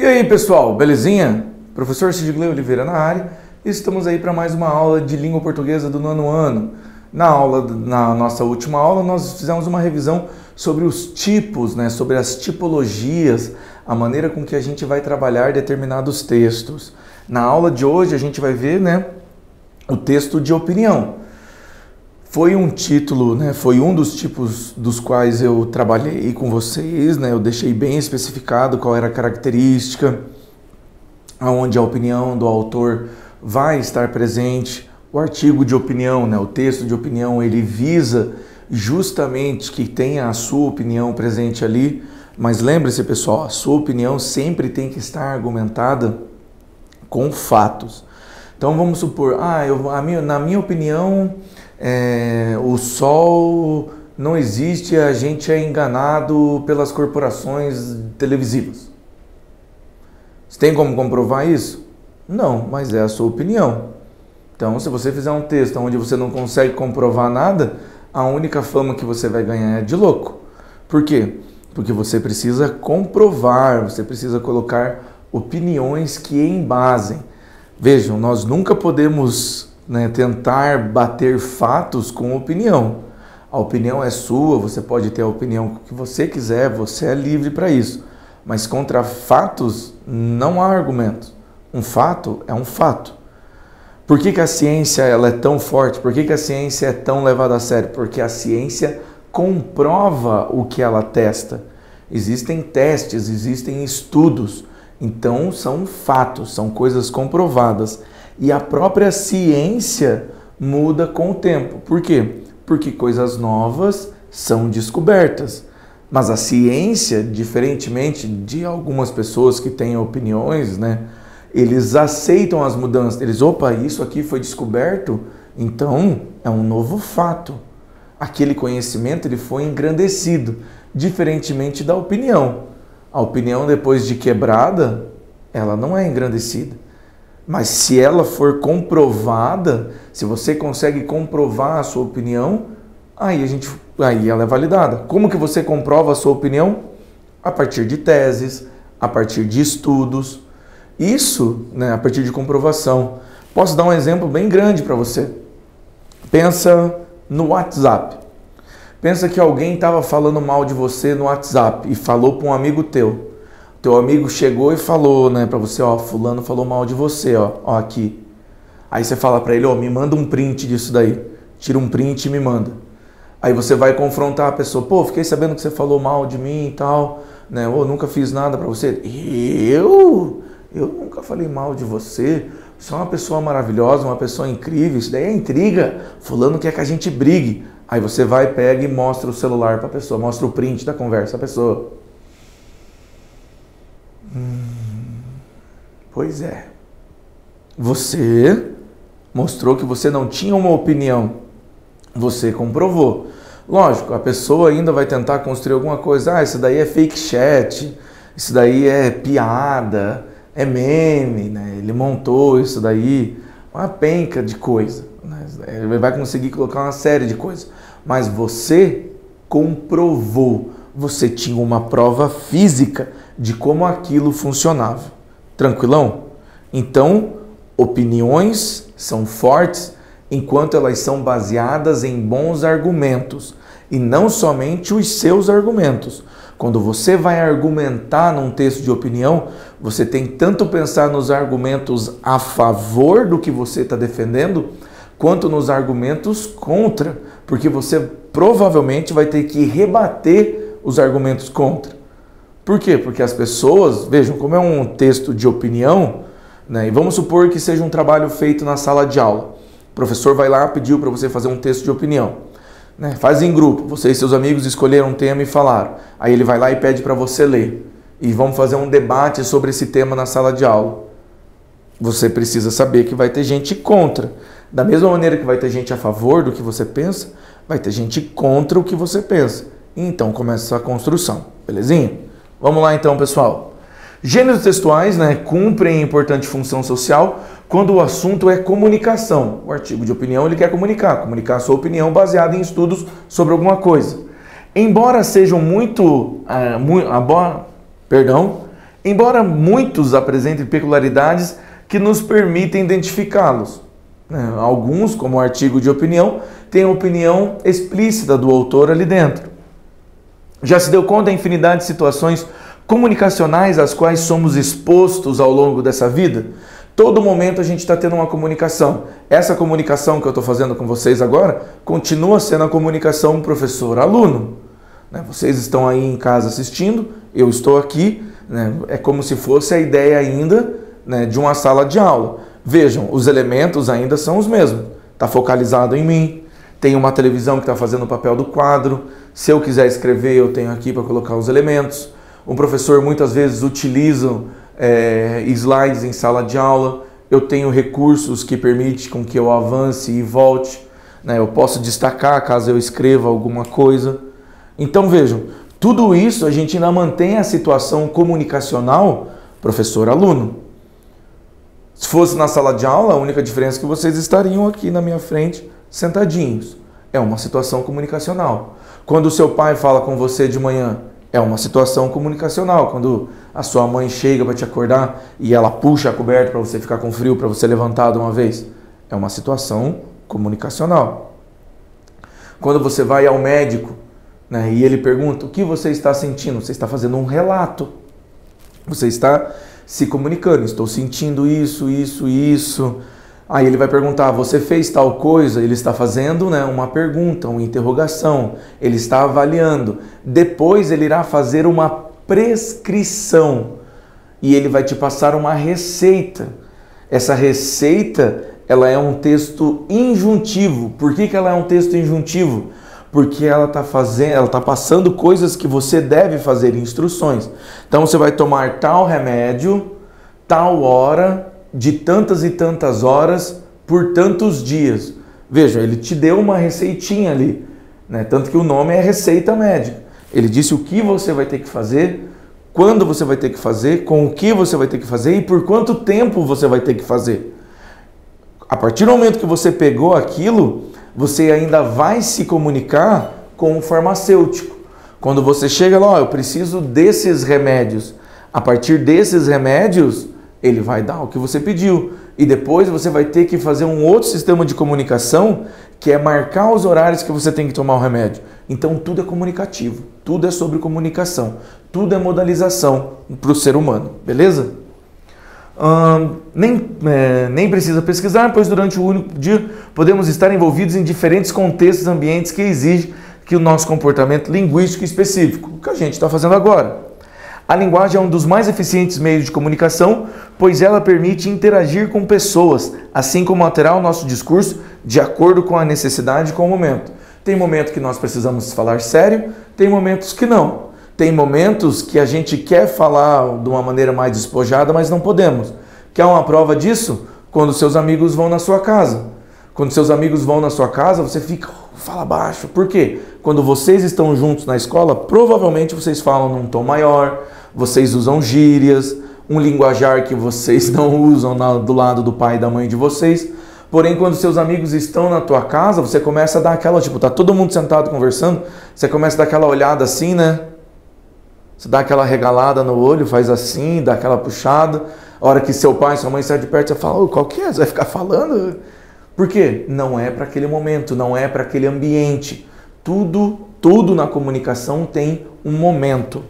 E aí pessoal, belezinha? Professor Sidgley Oliveira na área. Estamos aí para mais uma aula de língua portuguesa do nono ano. Na nossa última aula nós fizemos uma revisão sobre os tipos, sobre as tipologias, a maneira com que a gente vai trabalhar determinados textos. Na aula de hoje a gente vai ver o texto de opinião. Foi um título, foi um dos tipos dos quais eu trabalhei com vocês, eu deixei bem especificado qual era a característica, aonde a opinião do autor vai estar presente. O artigo de opinião, o texto de opinião, ele visa justamente que tenha a sua opinião presente ali, mas lembre-se pessoal, a sua opinião sempre tem que estar argumentada com fatos. Então vamos supor, na minha opinião, o sol não existe, a gente é enganado pelas corporações televisivas. Você tem como comprovar isso? Não, mas é a sua opinião. Então, se você fizer um texto onde você não consegue comprovar nada, a única fama que você vai ganhar é de louco. Por quê? Porque você precisa comprovar, você precisa colocar opiniões que embasem. Vejam, nós nunca podemos tentar bater fatos com opinião. A opinião é sua, você pode ter a opinião que você quiser, você é livre para isso. Mas contra fatos não há argumentos. Um fato é um fato. Por que a ciência ela é tão forte? Por que a ciência é tão levada a sério? Porque a ciência comprova o que ela testa. Existem testes, existem estudos. Então são fatos, são coisas comprovadas. E a própria ciência muda com o tempo. Por quê? Porque coisas novas são descobertas. Mas a ciência, diferentemente de algumas pessoas que têm opiniões, eles aceitam as mudanças. Eles, isso aqui foi descoberto, então é um novo fato. Aquele conhecimento ele foi engrandecido, diferentemente da opinião. A opinião, depois de quebrada, ela não é engrandecida. Mas se ela for comprovada, se você consegue comprovar a sua opinião, aí ela é validada. Como que você comprova a sua opinião? A partir de teses, a partir de estudos. Isso, a partir de comprovação. Posso dar um exemplo bem grande para você. Pensa no WhatsApp. Pensa que alguém estava falando mal de você no WhatsApp e falou para um amigo teu. Teu amigo chegou e falou, para você, fulano falou mal de você, aqui. Aí você fala para ele, me manda um print disso daí. Tira um print e me manda. Aí você vai confrontar a pessoa, fiquei sabendo que você falou mal de mim e tal, nunca fiz nada para você. Eu nunca falei mal de você. Você é uma pessoa maravilhosa, uma pessoa incrível. Isso daí é intriga. Fulano quer que a gente brigue. Aí você vai, pega e mostra o celular para a pessoa, mostra o print da conversa. A pessoa... Pois é. Você mostrou que você não tinha uma opinião. Você comprovou. Lógico, a pessoa ainda vai tentar construir alguma coisa. Isso daí é fake chat. Isso daí é piada. É meme, Ele montou isso daí. Uma penca de coisa. Ele vai conseguir colocar uma série de coisas. Mas você comprovou. Você tinha uma prova física de como aquilo funcionava. Tranquilão? Então, opiniões são fortes enquanto elas são baseadas em bons argumentos. E não somente os seus argumentos. Quando você vai argumentar num texto de opinião, você tem tanto pensar nos argumentos a favor do que você está defendendo, quanto nos argumentos contra, porque você provavelmente vai ter que rebater os argumentos contra. Por quê? Porque as pessoas, vejam, como é um texto de opinião, e vamos supor que seja um trabalho feito na sala de aula. O professor vai lá, pediu para você fazer um texto de opinião. Faz em grupo, você e seus amigos escolheram um tema e falaram. Aí ele vai lá e pede para você ler. E vamos fazer um debate sobre esse tema na sala de aula. Você precisa saber que vai ter gente contra. Da mesma maneira que vai ter gente a favor do que você pensa, vai ter gente contra o que você pensa. E então começa a construção, belezinha? Vamos lá então, pessoal. Gêneros textuais cumprem importante função social quando o assunto é comunicação. O artigo de opinião ele quer comunicar a sua opinião baseada em estudos sobre alguma coisa. Embora embora muitos apresentem peculiaridades que nos permitem identificá-los. Alguns, como o artigo de opinião, têm a opinião explícita do autor ali dentro. Já se deu conta da infinidade de situações comunicacionais às quais somos expostos ao longo dessa vida? Todo momento a gente está tendo uma comunicação. Essa comunicação que eu estou fazendo com vocês agora continua sendo a comunicação professor-aluno. Vocês estão aí em casa assistindo, eu estou aqui, é como se fosse a ideia ainda de uma sala de aula. Vejam, os elementos ainda são os mesmos. Está focalizado em mim, tem uma televisão que está fazendo o papel do quadro. Se eu quiser escrever, eu tenho aqui para colocar os elementos. O professor muitas vezes utiliza slides em sala de aula. Eu tenho recursos que permitem com que eu avance e volte. Eu posso destacar caso eu escreva alguma coisa. Então vejam, tudo isso a gente ainda mantém a situação comunicacional professor-aluno. Se fosse na sala de aula, a única diferença é que vocês estariam aqui na minha frente, sentadinhos. É uma situação comunicacional. Quando o seu pai fala com você de manhã, é uma situação comunicacional. Quando a sua mãe chega para te acordar e ela puxa a coberta para você ficar com frio, para você levantar de uma vez, é uma situação comunicacional. Quando você vai ao médico, e ele pergunta, o que você está sentindo? Você está fazendo um relato. Você está se comunicando, estou sentindo isso, isso, isso. Aí ele vai perguntar, você fez tal coisa? Ele está fazendo uma pergunta, uma interrogação. Ele está avaliando. Depois ele irá fazer uma prescrição. E ele vai te passar uma receita. Essa receita, ela é um texto injuntivo. Por que ela é um texto injuntivo? Porque ela está passando coisas que você deve fazer, instruções. Então você vai tomar tal remédio, tal hora, de tantas e tantas horas, por tantos dias. Veja, ele te deu uma receitinha ali, tanto que o nome é receita médica. Ele disse o que você vai ter que fazer, quando você vai ter que fazer, com o que você vai ter que fazer e por quanto tempo você vai ter que fazer. A partir do momento que você pegou aquilo, você ainda vai se comunicar com o farmacêutico. Quando você chega lá, eu preciso desses remédios. A partir desses remédios, ele vai dar o que você pediu. E depois você vai ter que fazer um outro sistema de comunicação, que é marcar os horários que você tem que tomar o remédio. Então tudo é comunicativo, tudo é sobre comunicação, tudo é modalização para o ser humano, beleza? Nem precisa pesquisar, pois durante o único dia podemos estar envolvidos em diferentes contextos ambientes que exigem que o nosso comportamento linguístico específico, o que a gente está fazendo agora. A linguagem é um dos mais eficientes meios de comunicação, pois ela permite interagir com pessoas, assim como alterar o nosso discurso de acordo com a necessidade e com o momento. Tem momentos que nós precisamos falar sério, tem momentos que não. Tem momentos que a gente quer falar de uma maneira mais despojada, mas não podemos. Quer uma prova disso? Quando seus amigos vão na sua casa. Quando seus amigos vão na sua casa, você fica, fala baixo. Por quê? Quando vocês estão juntos na escola, provavelmente vocês falam num tom maior, vocês usam gírias, um linguajar que vocês não usam do lado do pai e da mãe de vocês. Porém, quando seus amigos estão na tua casa, você começa a dar aquela, tá todo mundo sentado conversando, você começa a dar aquela olhada assim, Você dá aquela regalada no olho, faz assim, dá aquela puxada. A hora que seu pai e sua mãe saem de perto, você fala, qual que é? Você vai ficar falando? Por quê? Não é para aquele momento, não é para aquele ambiente. Tudo na comunicação tem um momento.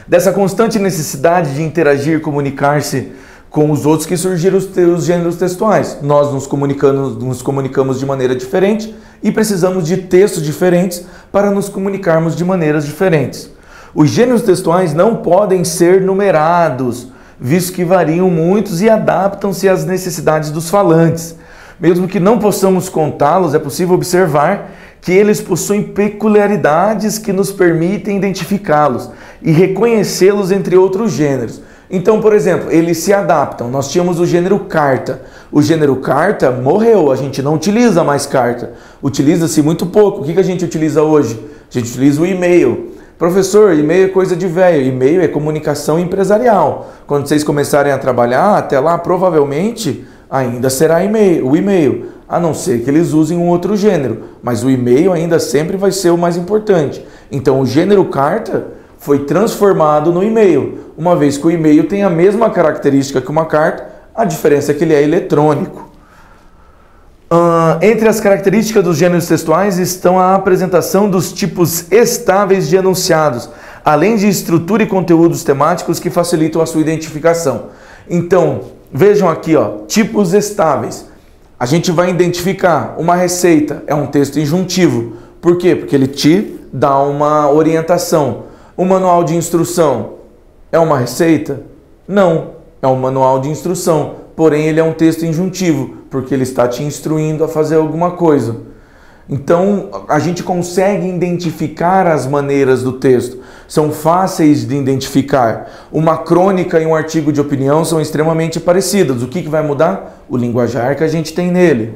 Dessa constante necessidade de interagir e comunicar-se com os outros que surgiram os gêneros textuais. Nós nos comunicamos de maneira diferente e precisamos de textos diferentes para nos comunicarmos de maneiras diferentes. Os gêneros textuais não podem ser numerados, visto que variam muitos e adaptam-se às necessidades dos falantes. Mesmo que não possamos contá-los, é possível observar que eles possuem peculiaridades que nos permitem identificá-los e reconhecê-los entre outros gêneros. Então, por exemplo, eles se adaptam. Nós tínhamos o gênero carta. O gênero carta morreu, a gente não utiliza mais carta. Utiliza-se muito pouco. O que a gente utiliza hoje? A gente utiliza o e-mail. Professor, e-mail é coisa de velho. E-mail é comunicação empresarial. Quando vocês começarem a trabalhar, até lá provavelmente ainda será o e-mail. A não ser que eles usem um outro gênero. Mas o e-mail ainda sempre vai ser o mais importante. Então o gênero carta foi transformado no e-mail, uma vez que o e-mail tem a mesma característica que uma carta, a diferença é que ele é eletrônico. Entre as características dos gêneros textuais estão a apresentação dos tipos estáveis de enunciados, além de estrutura e conteúdos temáticos que facilitam a sua identificação. Então, vejam aqui, tipos estáveis. A gente vai identificar uma receita, é um texto injuntivo. Por quê? Porque ele te dá uma orientação. Um manual de instrução é uma receita? Não, é um manual de instrução. Porém, ele é um texto injuntivo, porque ele está te instruindo a fazer alguma coisa. Então, a gente consegue identificar as maneiras do texto. São fáceis de identificar. Uma crônica e um artigo de opinião são extremamente parecidos. O que vai mudar? O linguajar que a gente tem nele.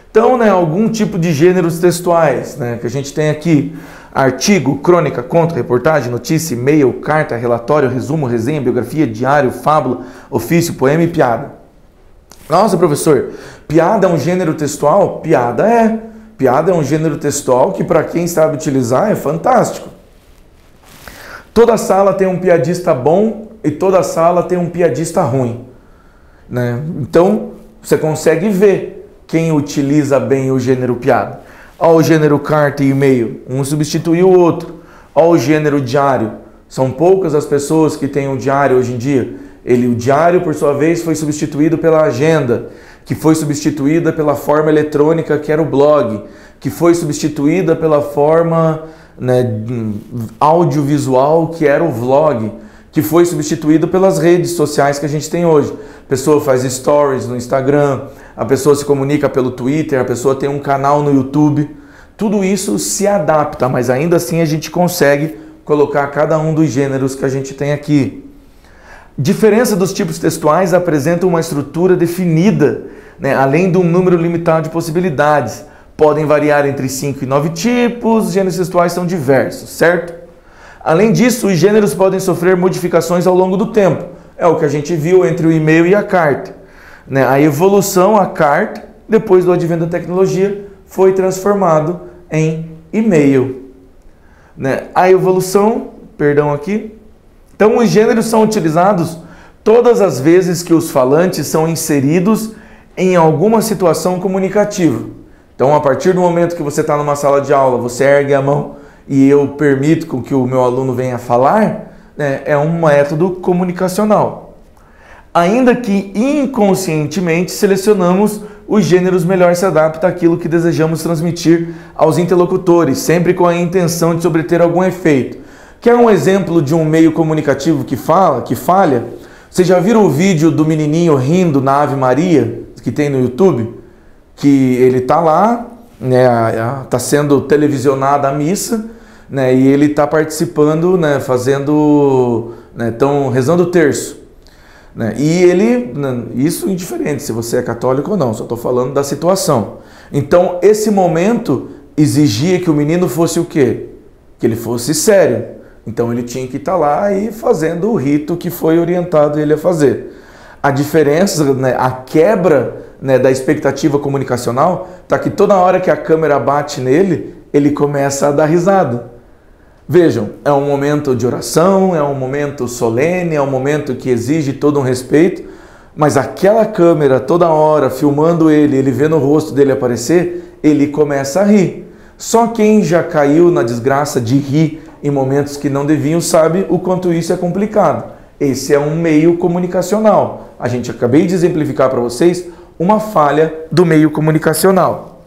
Então, algum tipo de gêneros textuais, que a gente tem aqui. Artigo, crônica, conto, reportagem, notícia, e-mail, carta, relatório, resumo, resenha, biografia, diário, fábula, ofício, poema e piada. Nossa, professor, piada é um gênero textual? Piada é. Piada é um gênero textual que, para quem sabe utilizar, é fantástico. Toda sala tem um piadista bom e toda sala tem um piadista ruim. Então, você consegue ver quem utiliza bem o gênero piada. Olha o gênero carta e e-mail, um substituiu o outro. Olha o gênero diário. São poucas as pessoas que têm um diário hoje em dia. O diário, por sua vez, foi substituído pela agenda, que foi substituída pela forma eletrônica, que era o blog, que foi substituída pela forma audiovisual, que era o vlog, que foi substituído pelas redes sociais que a gente tem hoje. A pessoa faz stories no Instagram, a pessoa se comunica pelo Twitter, a pessoa tem um canal no YouTube. Tudo isso se adapta, mas ainda assim a gente consegue colocar cada um dos gêneros que a gente tem aqui. Diferença dos tipos textuais apresenta uma estrutura definida, além de um número limitado de possibilidades. Podem variar entre 5 e 9 tipos, os gêneros textuais são diversos, certo? Além disso, os gêneros podem sofrer modificações ao longo do tempo. É o que a gente viu entre o e-mail e a carta. A evolução, a carta, depois do advento da tecnologia, foi transformado em e-mail. A evolução, Então, os gêneros são utilizados todas as vezes que os falantes são inseridos em alguma situação comunicativa. Então, a partir do momento que você está numa sala de aula, você ergue a mão e eu permito que o meu aluno venha falar, é um método comunicacional. Ainda que inconscientemente selecionamos os gêneros melhor se adaptam àquilo que desejamos transmitir aos interlocutores, sempre com a intenção de obter algum efeito. Quer um exemplo de um meio comunicativo que falha? Vocês já viram o vídeo do menininho rindo na Ave Maria, que tem no YouTube? Que ele está lá, está sendo televisionada a missa, e ele está participando, estão rezando o terço. E ele, isso indiferente se você é católico ou não, só estou falando da situação. Então, esse momento exigia que o menino fosse o quê? Que ele fosse sério. Então ele tinha que estar lá e fazendo o rito que foi orientado ele a fazer. A diferença, a quebra da expectativa comunicacional, está que toda hora que a câmera bate nele, ele começa a dar risada. Vejam, é um momento de oração, é um momento solene, é um momento que exige todo um respeito, mas aquela câmera toda hora filmando ele vendo o rosto dele aparecer, ele começa a rir. Só quem já caiu na desgraça de rir em momentos que não deviam sabe o quanto isso é complicado. Esse é um meio comunicacional. Acabei de exemplificar para vocês uma falha do meio comunicacional.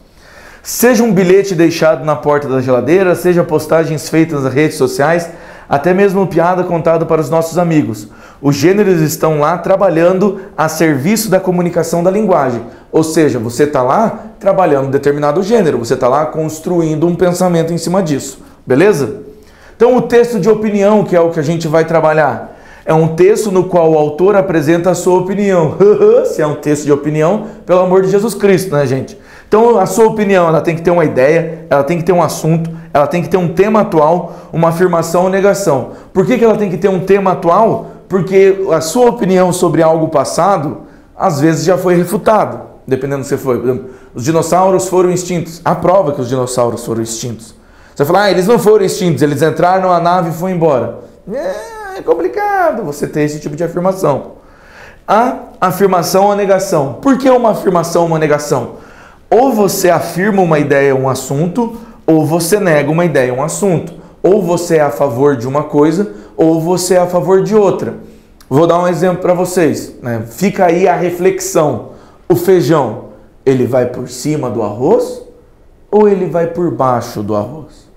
Seja um bilhete deixado na porta da geladeira, seja postagens feitas nas redes sociais, até mesmo piada contada para os nossos amigos. Os gêneros estão lá trabalhando a serviço da comunicação da linguagem. Ou seja, você está lá trabalhando determinado gênero, você está lá construindo um pensamento em cima disso. Beleza? Então, o texto de opinião, que é o que a gente vai trabalhar, é um texto no qual o autor apresenta a sua opinião. Se é um texto de opinião, pelo amor de Jesus Cristo, gente? Então, a sua opinião, ela tem que ter uma ideia, ela tem que ter um assunto, ela tem que ter um tema atual, uma afirmação ou negação. Por que ela tem que ter um tema atual? Porque a sua opinião sobre algo passado, às vezes já foi refutado, dependendo do que você foi. Por exemplo, os dinossauros foram extintos. Há prova que os dinossauros foram extintos. Você vai falar, eles não foram extintos, eles entraram na nave e foram embora. É complicado você ter esse tipo de afirmação. A afirmação ou a negação. Por que uma afirmação ou uma negação? Ou você afirma uma ideia ou um assunto, ou você nega uma ideia ou um assunto. Ou você é a favor de uma coisa, ou você é a favor de outra. Vou dar um exemplo para vocês, né? Fica aí a reflexão. O feijão, ele vai por cima do arroz ou ele vai por baixo do arroz?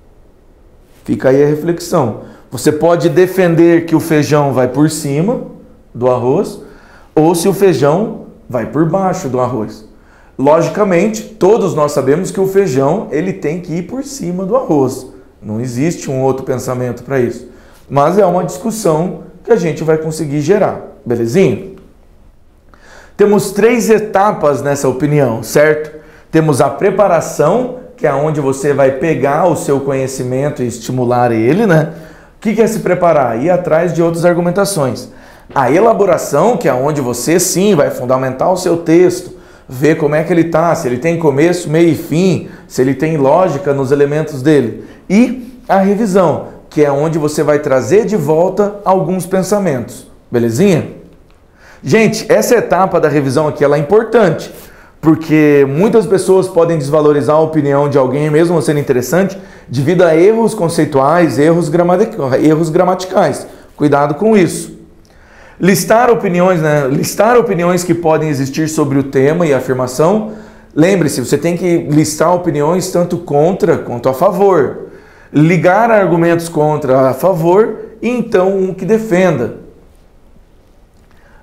Fica aí a reflexão. Você pode defender que o feijão vai por cima do arroz ou se o feijão vai por baixo do arroz. Logicamente, todos nós sabemos que o feijão ele tem que ir por cima do arroz. Não existe um outro pensamento para isso. Mas é uma discussão que a gente vai conseguir gerar, belezinha? Temos 3 etapas nessa opinião, certo? Temos a preparação, que é onde você vai pegar o seu conhecimento e estimular ele, né? O que é se preparar? Ir atrás de outras argumentações. A elaboração, que é onde você sim vai fundamentar o seu texto, ver como é que ele está, se ele tem começo, meio e fim, se ele tem lógica nos elementos dele. E a revisão, que é onde você vai trazer de volta alguns pensamentos. Belezinha? Gente, essa etapa da revisão aqui ela é importante, porque muitas pessoas podem desvalorizar a opinião de alguém, mesmo sendo interessante, devido a erros conceituais, erros gramaticais. Cuidado com isso. Listar opiniões, né? Listar opiniões que podem existir sobre o tema e a afirmação. Lembre-se, você tem que listar opiniões tanto contra quanto a favor. Ligar argumentos contra a favor e então um que defenda.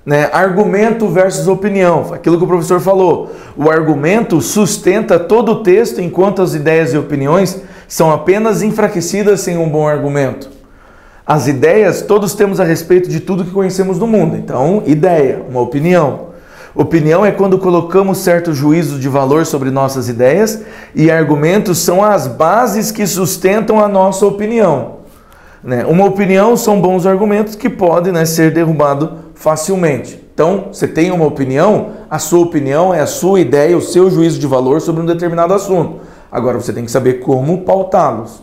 Né? Argumento versus opinião, aquilo que o professor falou. O argumento sustenta todo o texto, enquanto as ideias e opiniões são apenas enfraquecidas sem um bom argumento. As ideias, todos temos a respeito de tudo que conhecemos do mundo. Então, ideia, uma opinião. Opinião é quando colocamos certo juízo de valor sobre nossas ideias e argumentos são as bases que sustentam a nossa opinião. Né? Uma opinião são bons argumentos que podem, né, ser derrubados facilmente. Então, você tem uma opinião, a sua opinião é a sua ideia, o seu juízo de valor sobre um determinado assunto. Agora, você tem que saber como pautá-los.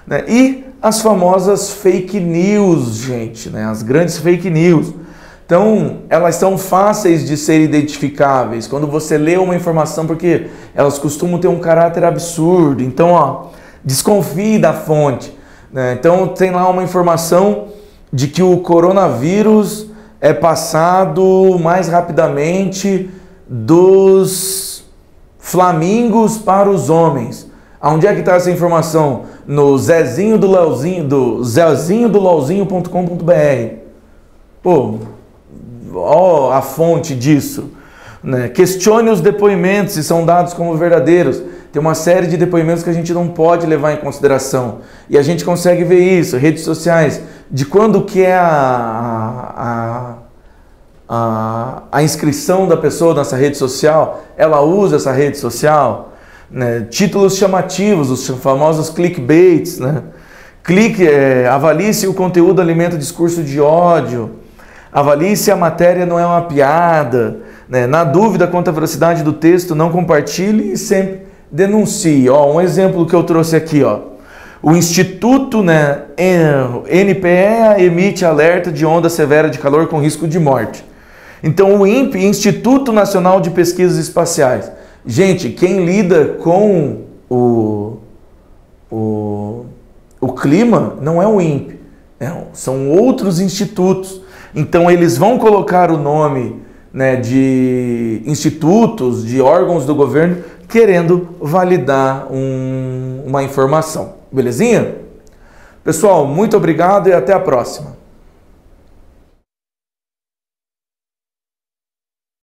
Né? E as famosas fake news, gente, né? As grandes fake news. Então, elas são fáceis de ser identificáveis quando você lê uma informação, porque elas costumam ter um caráter absurdo. Então, ó, desconfie da fonte. Né? Então, tem lá uma informação de que o coronavírus é passado mais rapidamente dos flamingos para os homens. Onde é que está essa informação? No Zezinho do Leozinho, do LOLzinho.com.br. Pô, ó a fonte disso. Né? Questione os depoimentos se são dados como verdadeiros. Tem uma série de depoimentos que a gente não pode levar em consideração. E a gente consegue ver isso, redes sociais, de quando que é a inscrição da pessoa nessa rede social, ela usa essa rede social. Né? Títulos chamativos, os famosos clickbaits, né? Avalie se o conteúdo alimenta discurso de ódio, avalie se a matéria não é uma piada, né? Na dúvida quanto à velocidade do texto, não compartilhe e sempre denuncie. Ó, um exemplo que eu trouxe aqui, ó. O Instituto, né, NPE emite alerta de onda severa de calor com risco de morte. Então o INPE, Instituto Nacional de Pesquisas Espaciais. Gente, quem lida com o clima não é o INPE, são outros institutos. Então eles vão colocar o nome, né, de institutos, de órgãos do governo, querendo validar uma informação. Belezinha? Pessoal, muito obrigado e até a próxima.